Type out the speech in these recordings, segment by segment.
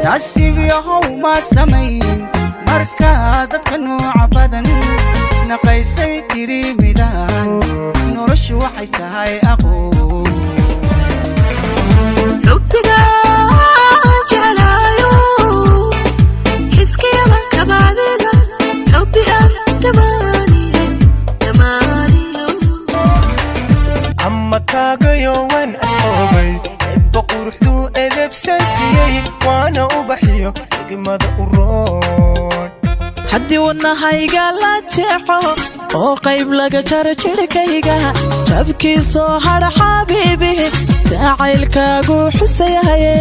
نصيب يهو ما سمين مركا ددك نوع بدن نقيسي تري ميدان نرش waxay tahay aqoon lubtiga jalayo hiskiya man kabadida lubbiga damaniyo amma kaagayo wan asqoobay boqorxdu edeb sansiyay waana u baxiyo igmada u roon haddii wadnahayga la jeexo oo qayb laga jaro jirkayga jabkiisoo hadha xabiibi jacaylkaagu xusayahaye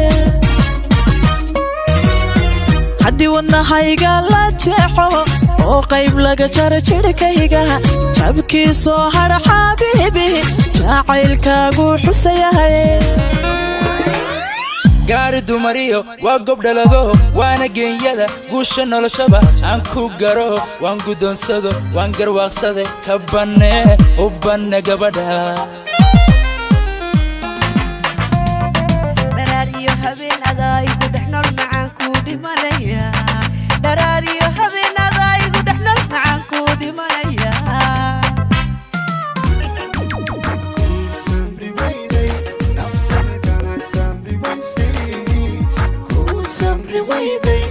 haddii wadnahayga la jeexo oo qayb laga jaro jirkayga jabkiisoo hadha xabiibi jacaylkaagu xusayahaye gaari dumariyo waa gob dhalado waana geenyada guusha noloshaba aan ku garo waan gudoonsado waan garwaaqsade ka banne u banne gabadha daraariyo habeen adaygu dhexnol macaan ku dhimanaya daraariyo habeen adaygu dhexnol macaan ku dhimanaya Samri wayday